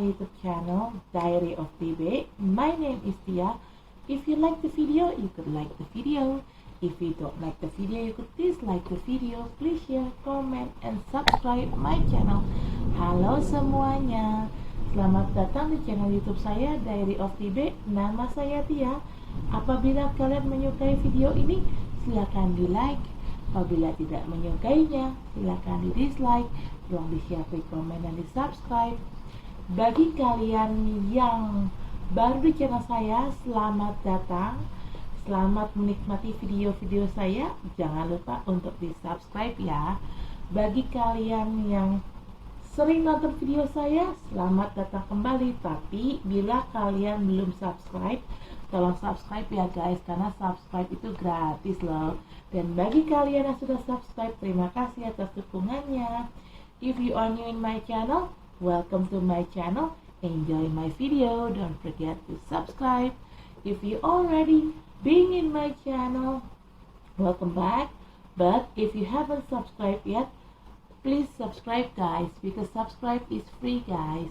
YouTube channel Diary of TB. My name is Tia. If you like the video, you could like the video. If you don't like the video, you could dislike the video. Please share, comment, and subscribe my channel. Halo semuanya, selamat datang di channel YouTube saya Diary of TB. Nama saya Tia. Apabila kalian menyukai video ini, silakan di like. Apabila tidak menyukainya, silakan di dislike. Tolong di share, komen, dan di subscribe. Bagi kalian yang baru di channel saya, selamat datang. Selamat menikmati video-video saya. Jangan lupa untuk di subscribe ya. Bagi kalian yang sering nonton video saya, selamat datang kembali. Tapi bila kalian belum subscribe, tolong subscribe ya guys, karena subscribe itu gratis loh. Dan bagi kalian yang sudah subscribe, terima kasih atas dukungannya. If you are new in my channel, welcome to my channel. Enjoy my video. Don't forget to subscribe. If you already been in my channel, welcome back. But if you haven't subscribed yet, please subscribe guys, because subscribe is free guys.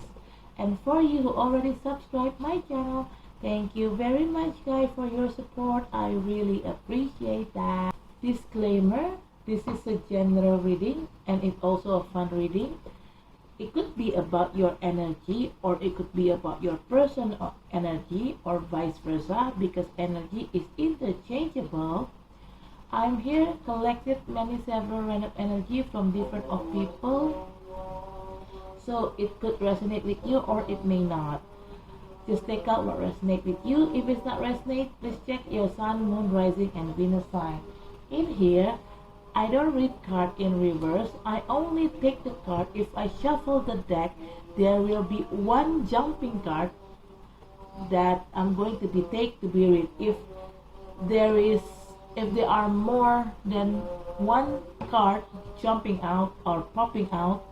And for you who already subscribed my channel, thank you very much guys for your support. I really appreciate that. Disclaimer, this is a general reading and it's also a fun reading. It could be about your energy, or it could be about your personal energy, or vice versa, because energy is interchangeable. I'm here collected several random energy from different of people, so it could resonate with you or it may not. Just take out what resonates with you. If it's not resonate, please check your sun, moon, rising, and Venus sign. In here, I don't read card in reverse. I only take the card. If I shuffle the deck, there will be one jumping card that I'm going to be take to be read. If there are more than one card jumping out or popping out,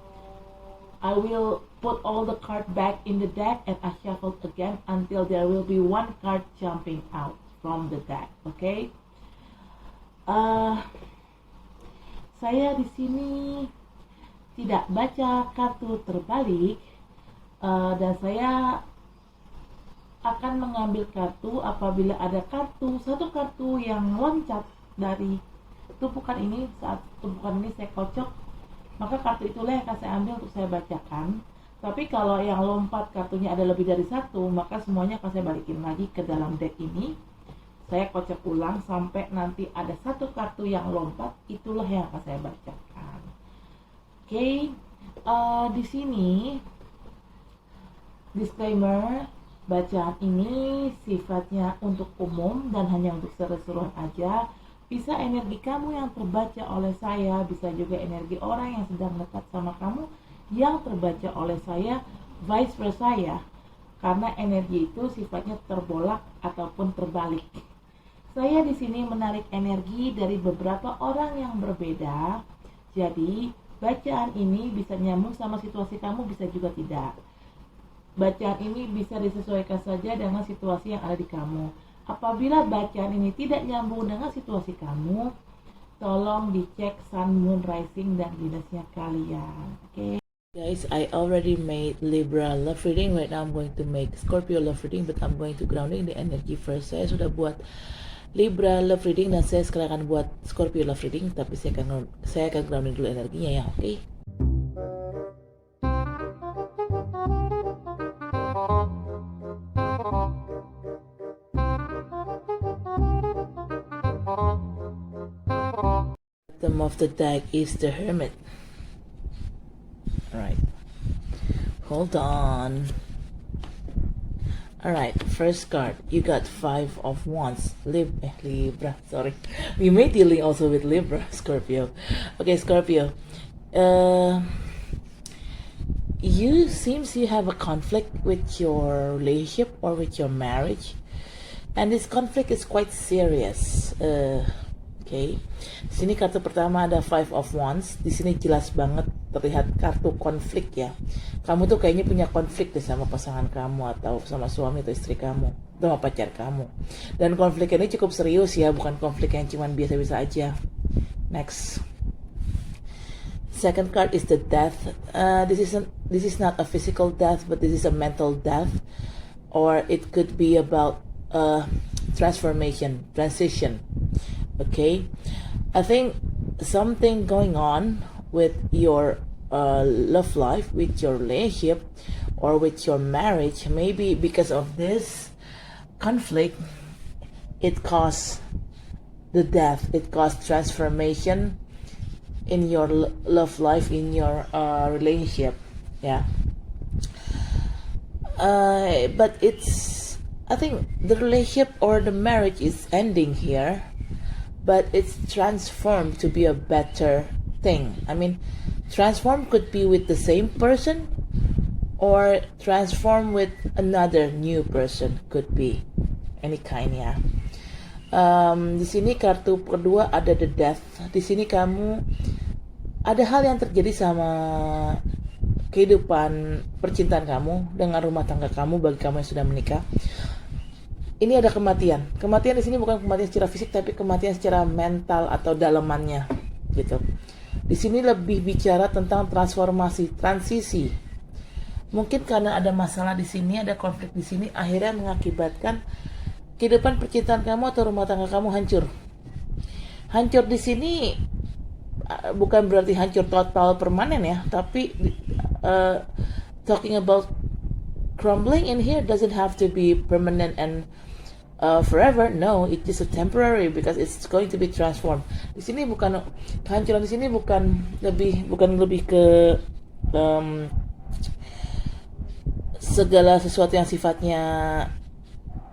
I will put all the card back in the deck and I shuffle again until there will be one card jumping out from the deck. Okay? Saya di sini tidak baca kartu terbalik, dan saya akan mengambil kartu apabila ada satu kartu yang loncat dari tumpukan ini. Saat tumpukan ini saya kocok, maka kartu itulah yang akan saya ambil untuk saya bacakan. Tapi kalau yang lompat kartunya ada lebih dari satu, maka semuanya akan saya balikin lagi ke dalam deck ini. Saya kocok ulang sampai nanti ada satu kartu yang lompat, itulah yang akan saya bacakan. Oke, di sini disclaimer, bacaan ini sifatnya untuk umum dan hanya untuk seru-seruan aja. Bisa energi kamu yang terbaca oleh saya, bisa juga energi orang yang sedang dekat sama kamu yang terbaca oleh saya, vice versa ya. Karena energi itu sifatnya terbolak ataupun terbalik. Saya di sini menarik energi dari beberapa orang yang berbeda. Jadi, bacaan ini bisa nyambung sama situasi kamu, bisa juga tidak. Bacaan ini bisa disesuaikan saja dengan situasi yang ada di kamu. Apabila bacaan ini tidak nyambung dengan situasi kamu, tolong dicek sun, moon, rising, dan Venusnya kalian. Oke. Guys, I already made Libra love reading. Right now I'm going to make Scorpio love reading, but I'm going to grounding the energy first. Saya sudah buat Libra love reading dan saya sekarang akan buat Scorpio love reading, tapi saya akan grounding dulu energinya ya, oke? Bottom of the deck is the Hermit. Alright, hold on. Alright, first card, you got 5 of Wands, Libra, sorry. We may dealing also with Libra, Scorpio. Okay, Scorpio. You have a conflict with your relationship or with your marriage. And this conflict is quite serious. Okay. Di sini kartu pertama ada 5 of Wands. Di sini jelas banget terlihat kartu konflik ya. Kamu tuh kayaknya punya konflik deh sama pasangan kamu atau sama suami atau istri kamu, sama pacar kamu. Dan konflik ini cukup serius ya, bukan konflik yang cuman biasa-biasa aja. Next. Second card is the death. This is not a physical death, but this is a mental death, or it could be about transformation, transition. Okay, I think something going on with your love life, with your relationship, or with your marriage. Maybe because of this conflict, it caused the death, it caused transformation in your love life, in your relationship. Yeah. But I think the relationship or the marriage is ending here, but it's transformed to be a better thing. I mean, transform could be with the same person, or transform with another new person, could be any kind ya. Di sini kartu kedua ada the death. Di sini kamu ada hal yang terjadi sama kehidupan percintaan kamu dengan rumah tangga kamu, bagi kamu yang sudah menikah. Ini ada kematian. Kematian di sini bukan kematian secara fisik, tapi kematian secara mental atau dalamannya, gitu. Di sini lebih bicara tentang transformasi, transisi. Mungkin karena ada masalah di sini, ada konflik di sini, akhirnya mengakibatkan kehidupan percintaan kamu atau rumah tangga kamu hancur. Hancur di sini bukan berarti hancur total permanen ya, tapi talking about crumbling in here doesn't have to be permanent and forever. No, it's just a temporary, because it's going to be transformed. Di sini bukan kehancuran, di sini bukan lebih ke segala sesuatu yang sifatnya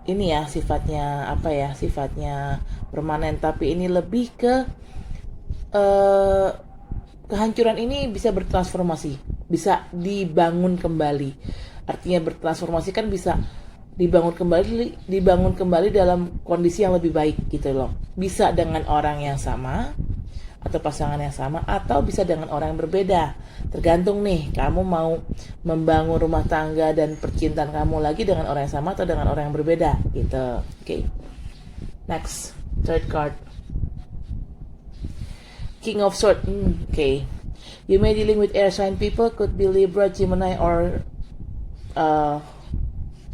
ini ya, sifatnya apa ya, sifatnya permanen, tapi ini lebih ke kehancuran ini bisa bertransformasi, bisa dibangun kembali. Artinya bertransformasi kan bisa dibangun kembali dalam kondisi yang lebih baik gitu loh. Bisa dengan orang yang sama atau pasangan yang sama, atau bisa dengan orang yang berbeda. Tergantung nih, kamu mau membangun rumah tangga dan percintaan kamu lagi dengan orang yang sama atau dengan orang yang berbeda gitu. Okay. Next, third card. King of Swords. Okay. You may dealing with air sign people, could be Libra, Gemini, or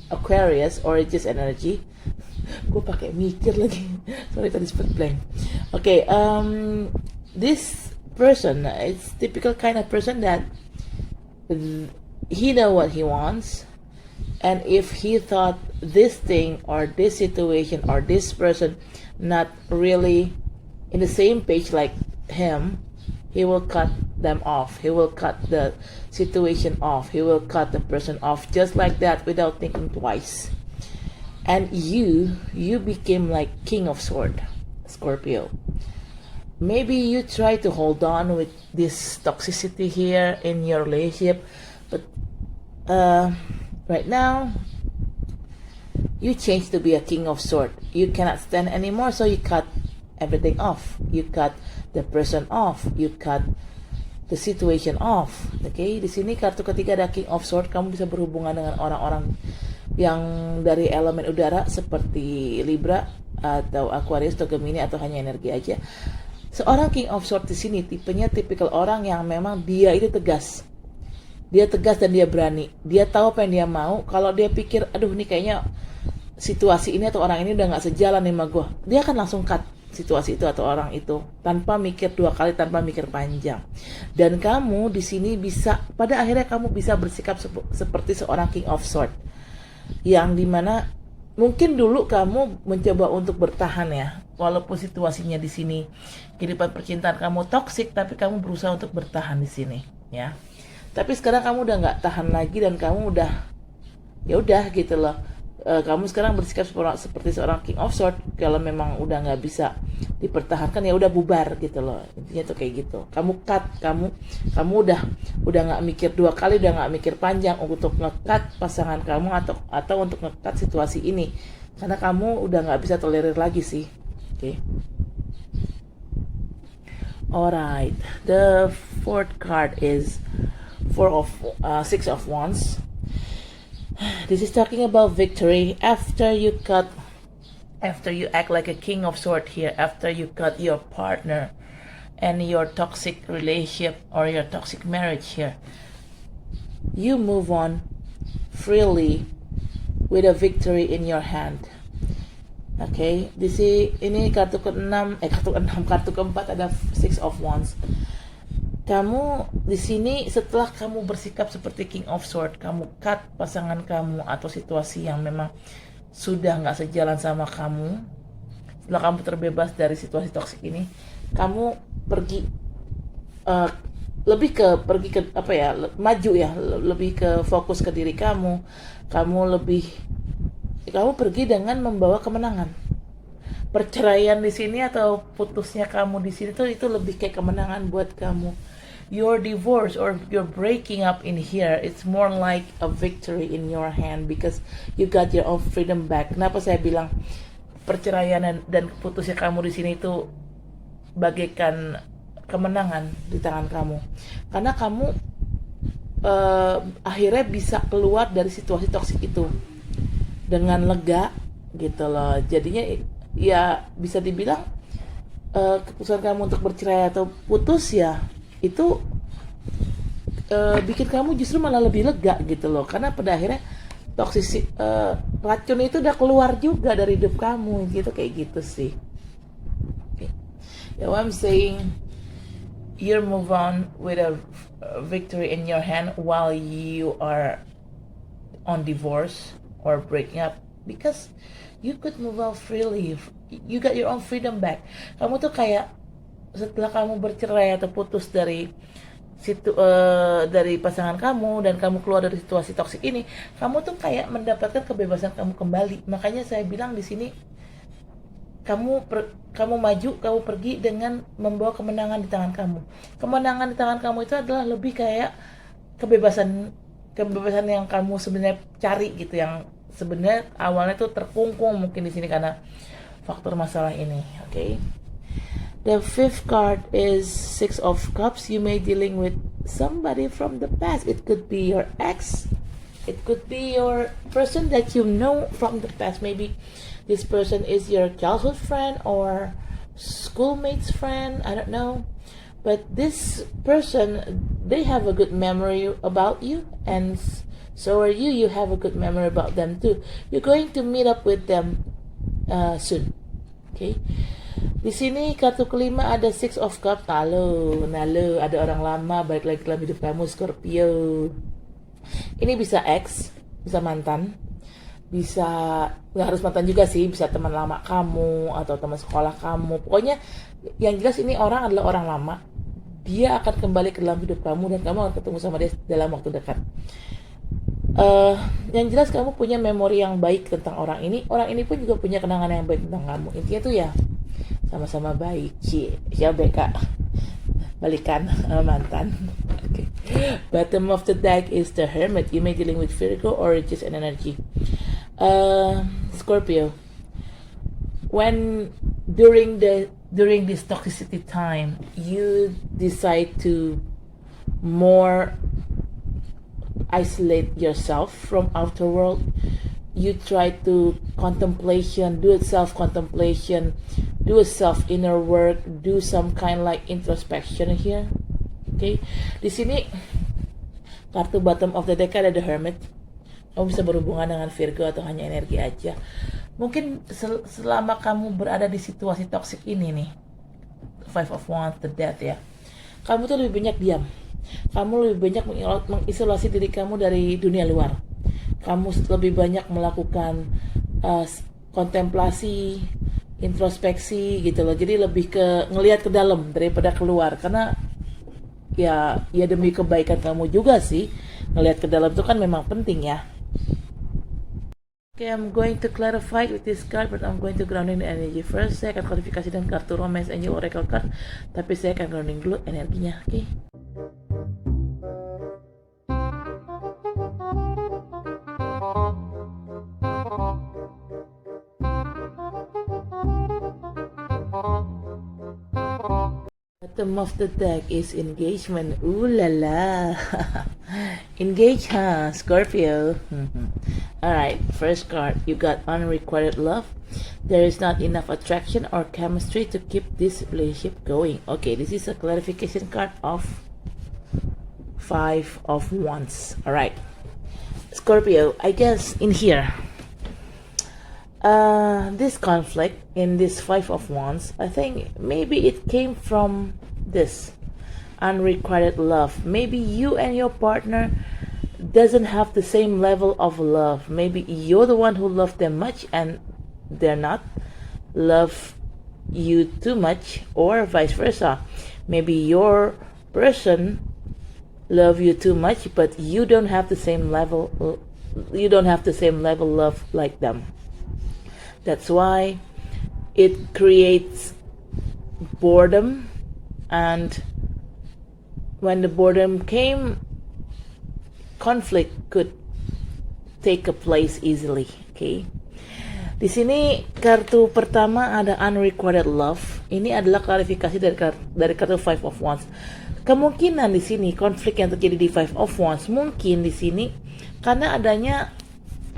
Aquarius, or just energy. Gue pakai mikir lagi. Sorry, tadi sempat blank. Okay, this person, it's typical kind of person that he know what he wants, and if he thought this thing or this situation or this person not really in the same page like him, he will cut them off. He will cut the situation off. He will cut the person off just like that without thinking twice. And you became like King of Swords, Scorpio. Maybe you try to hold on with this toxicity here in your relationship, but right now you change to be a King of Swords. You cannot stand anymore, so you cut everything off. You cut the person off. You cut the situation off. Okay, di sini kartu ketiga ada King of Swords. Kamu bisa berhubungan dengan orang-orang yang dari elemen udara seperti Libra atau Aquarius atau Gemini, atau hanya energi aja. Seorang King of Swords di sini tipenya tipikal orang yang memang dia itu tegas. Dia tegas dan dia berani. Dia tahu apa yang dia mau. Kalau dia pikir, aduh ini kayaknya situasi ini atau orang ini udah gak sejalan sama gue, dia akan langsung cut situasi itu atau orang itu tanpa mikir dua kali, tanpa mikir panjang. Dan kamu di sini bisa, pada akhirnya kamu bisa bersikap seperti seorang King of Swords, yang dimana mungkin dulu kamu mencoba untuk bertahan ya, walaupun situasinya di sini kehidupan percintaan kamu toksik, tapi kamu berusaha untuk bertahan di sini ya. Tapi sekarang kamu udah nggak tahan lagi dan kamu udah ya udah gitu loh. Kamu sekarang bersikap seperti seorang King of Swords. Kalau memang udah nggak bisa dipertahankan ya udah bubar gitu loh, intinya tuh kayak gitu. Kamu cut, kamu udah nggak mikir dua kali, udah nggak mikir panjang untuk nge-cut pasangan kamu atau untuk nge-cut situasi ini, karena kamu udah nggak bisa tolerir lagi sih. Oke. Alright, the fourth card is Six of Wands. This is talking about victory after you act like a King of Swords here, after you cut your partner and your toxic relationship or your toxic marriage here. You move on freely with a victory in your hand. Okay, ini kartu kartu keempat ada Six of Wands. Kamu di sini setelah kamu bersikap seperti King of Swords, kamu cut pasangan kamu atau situasi yang memang sudah nggak sejalan sama kamu. Setelah kamu terbebas dari situasi toksik ini, kamu pergi maju ya, lebih ke fokus ke diri kamu. Kamu pergi dengan membawa kemenangan. Perceraian di sini atau putusnya kamu di sini tuh itu lebih kayak kemenangan buat kamu. Your divorce or your breaking up in here, it's more like a victory in your hand because you got your own freedom back. Kenapa saya bilang perceraian dan putusnya kamu di sini itu bagaikan kemenangan di tangan kamu? Karena kamu akhirnya bisa keluar dari situasi toksik itu dengan lega gitu loh. Jadinya ya bisa dibilang keputusan kamu untuk bercerai atau putus ya itu bikin kamu justru malah lebih lega gitu loh, karena pada akhirnya racun itu udah keluar juga dari hidup kamu gitu, kayak gitu sih. Okay. Yeah, what I'm saying, you move on with a victory in your hand while you are on divorce or breaking up because you could move out freely. You got your own freedom back. Kamu tuh kayak setelah kamu bercerai atau putus dari dari pasangan kamu dan kamu keluar dari situasi toksik ini, kamu tuh kayak mendapatkan kebebasan kamu kembali. Makanya saya bilang di sini kamu maju, kamu pergi dengan membawa kemenangan di tangan kamu. Kemenangan di tangan kamu itu adalah lebih kayak kebebasan yang kamu sebenarnya cari gitu, yang sebenarnya awalnya tuh terkungkung mungkin di sini karena faktor masalah ini. Okay. The fifth card is Six of Cups. You may dealing with somebody from the past. It could be your ex. It could be your person that you know from the past. Maybe this person is your childhood friend or schoolmate's friend. I don't know. But this person, they have a good memory about you, and so are you. You have a good memory about them too. You're going to meet up with them soon. Okay. Di sini kartu kelima ada Six of Cups. Nalo, ada orang lama balik lagi dalam hidup kamu, Scorpio. Ini bisa ex, bisa mantan, bisa nggak harus mantan juga sih, bisa teman lama kamu atau teman sekolah kamu. Pokoknya yang jelas ini orang adalah orang lama. Dia akan kembali ke dalam hidup kamu dan kamu akan ketemu sama dia dalam waktu dekat. Yang jelas kamu punya memori yang baik tentang orang ini pun juga punya kenangan yang baik tentang kamu. Intinya tuh ya sama-sama baik. Siapa Kak? Balikan mantan. Okay. Bottom of the deck is the Hermit. You may dealing with Virgo or just an energy. Scorpio. When during this toxicity time, you decide to more isolate yourself from outer world. You try to do a self-contemplation, do a self-inner work, do some kind like introspection here. Okay, di sini kartu bottom of the deck ada the Hermit. Kamu bisa berhubungan dengan Virgo atau hanya energi aja. Mungkin selama kamu berada di situasi toksik ini nih, Five of Wands, the Death ya, kamu tuh lebih banyak diam. Kamu lebih banyak mengisolasi diri kamu dari dunia luar. Kamu lebih banyak melakukan kontemplasi, introspeksi gitu loh. Jadi lebih ke ngelihat ke dalam daripada keluar. Karena ya demi kebaikan kamu juga sih. Ngelihat ke dalam itu kan memang penting ya. Okay, I'm going to clarify with this card, but I'm going to grounding the energy first. Saya akan klarifikasi dengan kartu Romance Angel Oracle card, tapi saya akan grounding dulu energinya. Okay. Bottom of the deck is engagement. Ooh la la. Engage, huh? Scorpio. Alright, first card, you got unrequited love. There is not enough attraction or chemistry to keep this relationship going. Okay, this is a clarification card of 5 of Wands. Alright, Scorpio, I guess in here, this conflict in this 5 of Wands, I think maybe it came from this unrequited love. Maybe you and your partner doesn't have the same level of love. Maybe you're the one who loved them much and they're not love you too much, or vice versa. Maybe your person love you too much, but you don't have the same level love like them. That's why it creates boredom, and when the boredom came, conflict could take a place easily. Okay. Di sini kartu pertama ada unrequited love. Ini adalah klarifikasi dari kartu Five of Wands. Kemungkinan di sini konflik yang terjadi di Five of Wands mungkin di sini karena adanya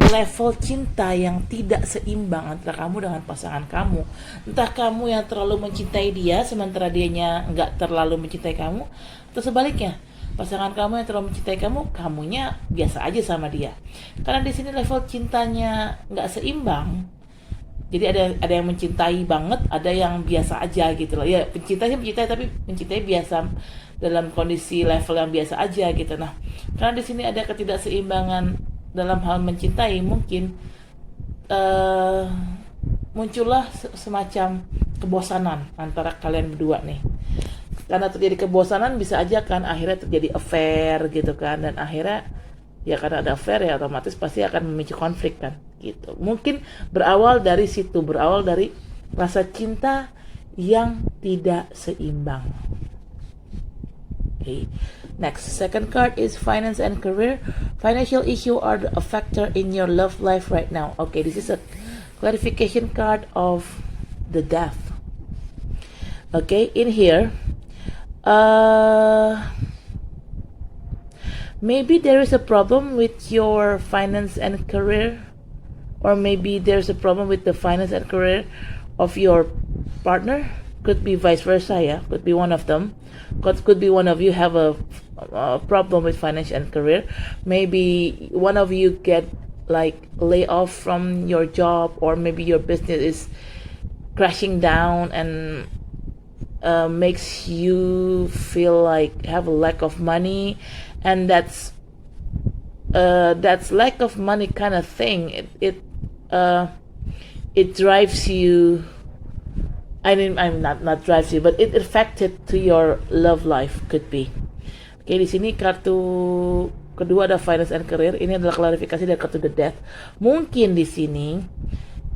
level cinta yang tidak seimbang antara kamu dengan pasangan kamu. Entah kamu yang terlalu mencintai dia sementara dianya nggak terlalu mencintai kamu, atau sebaliknya pasangan kamu yang terlalu mencintai kamu, kamunya biasa aja sama dia. Karena di sini level cintanya nggak seimbang. Jadi ada yang mencintai banget, ada yang biasa aja gitu loh. Ya, mencintai tapi mencintai biasa dalam kondisi level yang biasa aja gitu. Nah, karena di sini ada ketidakseimbangan dalam hal mencintai, mungkin muncullah semacam kebosanan antara kalian berdua nih. Karena terjadi kebosanan bisa aja kan akhirnya terjadi affair gitu kan, dan akhirnya ya karena ada affair ya otomatis pasti akan memicu konflik kan gitu. Mungkin berawal dari situ, berawal dari rasa cinta yang tidak seimbang. Okay. Next, second card is finance and career. Financial issue are a factor in your love life right now. Okay, this is a clarification card of the Death. Okay, in here maybe there is a problem with your finance and career, or maybe there's a problem with the finance and career of your partner. Could be vice versa, yeah. Could be one of them. Could be one of you have a problem with finance and career. Maybe one of you get like lay off from your job, or maybe your business is crashing down and makes you feel like have a lack of money, and that's lack of money kind of thing. It drives you. I mean, I'm not drives you, but it affected to your love life, could be. Oke, di sini kartu kedua ada finance and career. Ini adalah klarifikasi dari kartu the Death. Mungkin di sini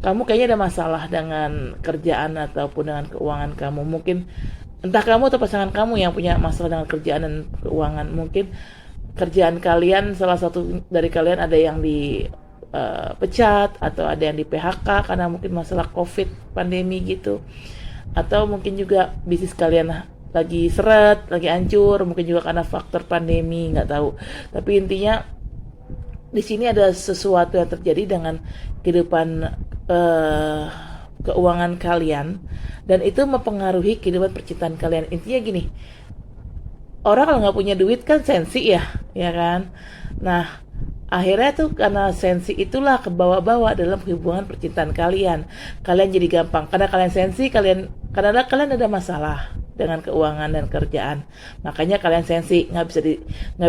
kamu kayaknya ada masalah dengan kerjaan ataupun dengan keuangan kamu. Mungkin entah kamu atau pasangan kamu yang punya masalah dengan kerjaan dan keuangan. Mungkin kerjaan kalian, salah satu dari kalian ada yang dipecat atau ada yang di PHK karena mungkin masalah COVID, pandemi gitu. Atau mungkin juga bisnis kalian lagi seret, lagi hancur, mungkin juga karena faktor pandemi, nggak tahu. Tapi intinya di sini ada sesuatu yang terjadi dengan kehidupan keuangan kalian, dan itu mempengaruhi kehidupan percintaan kalian. Intinya gini, orang kalau nggak punya duit kan sensi ya kan. Nah, akhirnya tuh karena sensi itulah kebawa-bawa dalam hubungan percintaan kalian. Kalian jadi gampang karena kalian sensi, karena kalian ada masalah dengan keuangan dan kerjaan. Makanya kalian sensi, nggak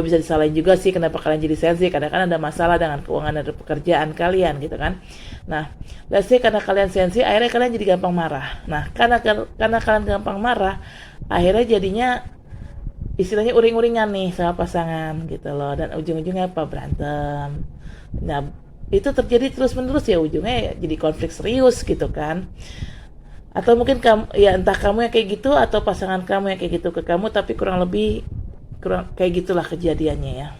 bisa disalahin juga sih kenapa kalian jadi sensi, karena kan ada masalah dengan keuangan dan pekerjaan kalian gitu kan. Nah, let's say karena kalian sensi, akhirnya kalian jadi gampang marah. Nah, karena kalian gampang marah, akhirnya jadinya istilahnya uring-uringan nih sama pasangan gitu loh, dan ujung-ujungnya apa? Berantem. Nah, itu terjadi terus-menerus ya, ujungnya jadi konflik serius gitu kan. Atau mungkin kamu, ya entah kamu yang kayak gitu atau pasangan kamu yang kayak gitu ke kamu, tapi kurang kayak gitulah kejadiannya ya.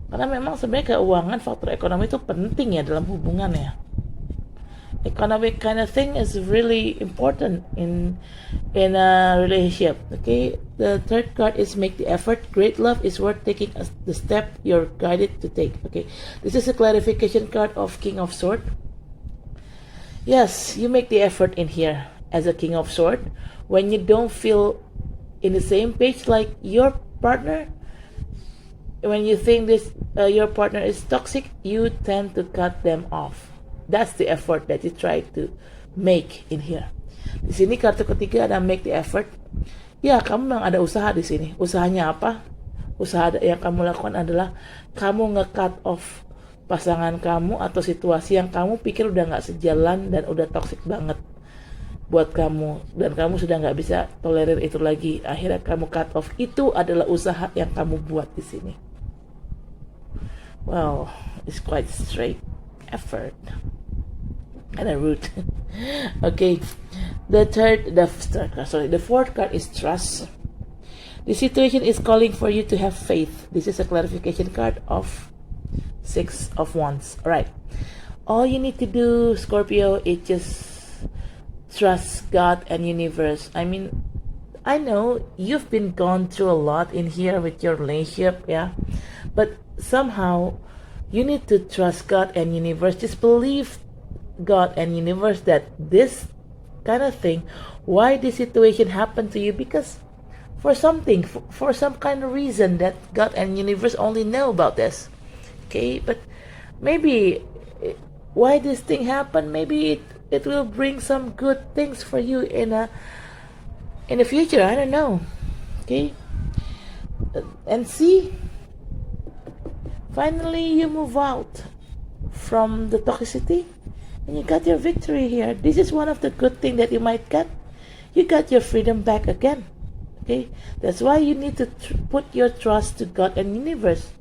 Karena memang sebenarnya keuangan, faktor ekonomi itu penting ya dalam hubungan ya. economic kind of thing is really important in a relationship. Okay, the third card is make the effort. Great love is worth taking the step you're guided to take. Okay, this is a clarification card of King of Sword. Yes, you make the effort in here as a King of Sword when you don't feel in the same page like your partner. When you think this your partner is toxic, you tend to cut them off. That's the effort that you try to make in here. Di sini kartu ketiga ada make the effort. Ya, kamu memang ada usaha di sini. Usahanya apa? Usaha yang kamu lakukan adalah kamu nge-cut off pasangan kamu atau situasi yang kamu pikir udah nggak sejalan dan udah toxic banget buat kamu, dan kamu sudah nggak bisa tolerir itu lagi. Akhirnya kamu cut off. Itu adalah usaha yang kamu buat di sini. Wow, it's quite straight effort and a root. Okay, the fourth card is trust. The situation is calling for you to have faith. This is a clarification card of Six of Wands. All right, all you need to do, Scorpio, is just trust God and universe. I mean, I know you've been gone through a lot in here with your relationship, yeah, but somehow you need to trust God and universe. Just believe God and universe that this kind of thing, why this situation happened to you, because for something, for some kind of reason that God and universe only know about this. Okay, but maybe why this thing happened, maybe it will bring some good things for you in the future. I don't know. Okay, and see, finally you move out from the toxicity and you got your victory here. This is one of the good things that you might get. You got your freedom back again. Okay, that's why you need to put your trust to God and universe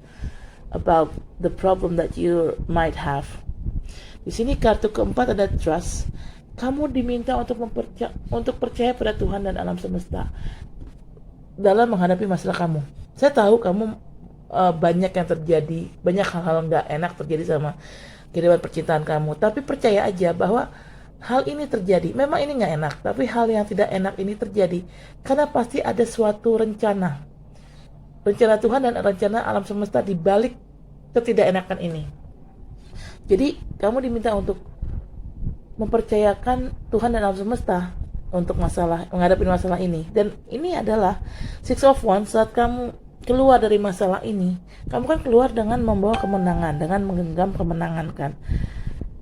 about the problem that you might have. Di sini kartu keempat ada trust. Kamu diminta untuk percaya pada Tuhan dan alam semesta dalam menghadapi masalah kamu. Saya tahu kamu banyak yang terjadi, banyak hal-hal nggak enak terjadi sama kehidupan percintaan kamu. Tapi percaya aja bahwa hal ini terjadi. Memang ini nggak enak, tapi hal yang tidak enak ini terjadi karena pasti ada suatu rencana. Rencana Tuhan dan rencana alam semesta di balik ketidakenakan ini. Jadi kamu diminta untuk mempercayakan Tuhan dan alam semesta untuk menghadapi masalah ini. Dan ini adalah Six of Wands. Saat kamu keluar dari masalah ini, kamu kan keluar dengan membawa kemenangan, dengan menggenggam kemenangan kan.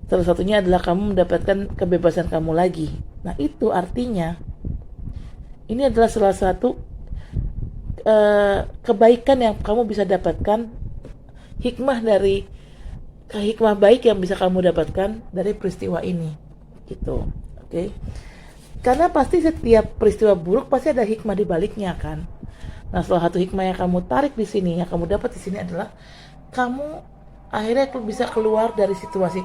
Salah satunya adalah kamu mendapatkan kebebasan kamu lagi. Nah, itu artinya ini adalah salah satu kebaikan yang kamu bisa dapatkan, hikmah baik yang bisa kamu dapatkan dari peristiwa ini, gitu. Oke. Karena pasti setiap peristiwa buruk pasti ada hikmah di baliknya kan. Nah, salah satu hikmah yang kamu tarik di sini, yang kamu dapat di sini adalah kamu akhirnya bisa keluar dari situasi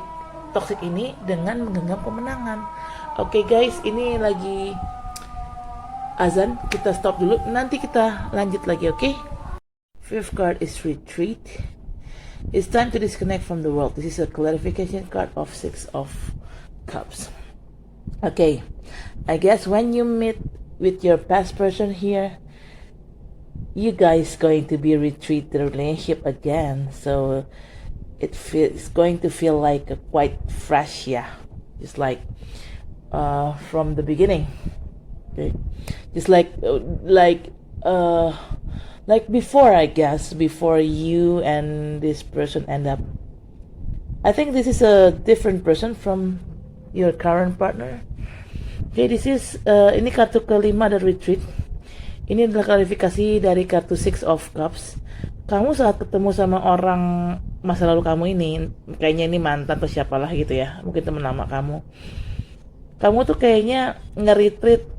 toksik ini dengan menggenggam kemenangan. Oke, guys, ini lagi azan, kita stop dulu, nanti kita lanjut lagi, oke? Fifth card is retreat. It's time to disconnect from the world. This is a clarification card of Six of Cups. Okay, I guess when you meet with your past person here, you guys going to be retreat the relationship again, so it's going to feel like quite fresh, yeah, just like from the beginning. Okay, just like before, I guess, before you and this person end up. I think this is a different person from your current partner. Okay, this is ini kartu kelima dari retreat. Ini adalah klarifikasi dari kartu Six of Cups. Kamu saat ketemu sama orang masa lalu kamu ini, kayaknya ini mantan atau siapalah gitu ya, mungkin teman lama kamu. Kamu tuh kayaknya nge-retreat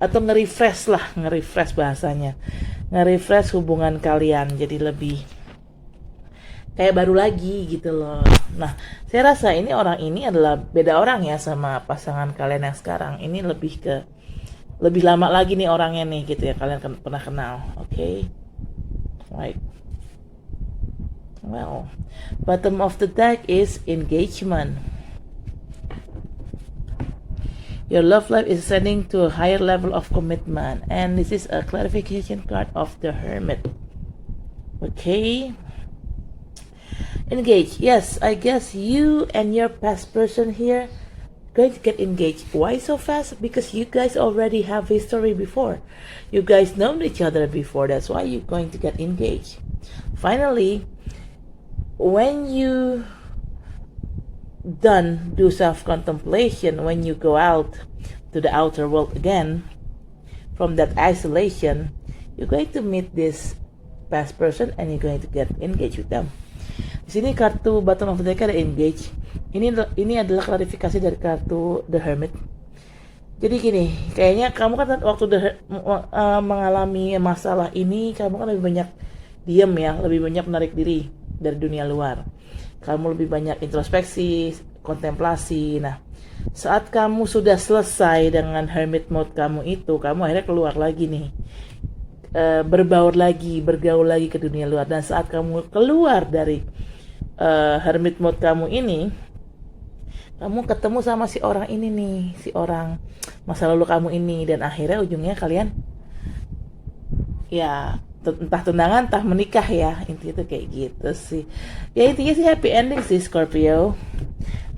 atau nge-refresh bahasanya, nge-refresh hubungan kalian jadi lebih kayak baru lagi gitu loh. Nah, saya rasa ini orang ini adalah beda orang ya sama pasangan kalian yang sekarang. Ini lebih lama lagi nih orangnya nih gitu ya, kalian pernah kenal. Okay, right. Well, bottom of the deck is engagement. Your love life is ascending to a higher level of commitment, and this is a clarification card of the Hermit. Okay. Engage. Yes, I guess you and your past person here going to get engaged. Why so fast? Because you guys already have history before. You guys known each other before. That's why you're going to get engaged. Finally, when you done do self-contemplation, when you go out to the outer world again from that isolation, you're going to meet this past person and you're going to get engaged with them. Di sini kartu bottom of the deck ada engage. Ini adalah klarifikasi dari kartu The Hermit. Jadi gini, kayaknya kamu kan waktu mengalami masalah ini, kamu kan lebih banyak diam ya, lebih banyak menarik diri dari dunia luar. Kamu lebih banyak introspeksi, kontemplasi. Nah, saat kamu sudah selesai dengan hermit mode kamu itu, kamu akhirnya keluar lagi nih, berbaur lagi, bergaul lagi ke dunia luar. Dan saat kamu keluar dari hermit mode kamu ini, kamu ketemu sama si orang ini nih, si orang masa lalu kamu ini, dan akhirnya ujungnya kalian ya entah tunangan entah menikah ya, intinya tuh kayak gitu sih ya, intinya sih happy ending sih Scorpio.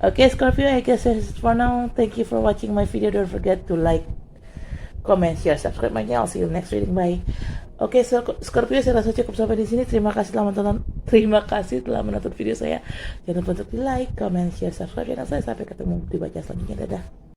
Okay Scorpio, I guess that's it for now. Thank you for watching my video. Don't forget to like, comment, share, subscribe my channel. See you next reading. Bye. Oke, Scorpio, saya rasa cukup sampai di sini. Terima kasih telah menonton. Terima kasih telah menonton video saya. Jangan lupa untuk di like, comment, share, subscribe channel saya. Sampai ketemu di baca selanjutnya. Dadah.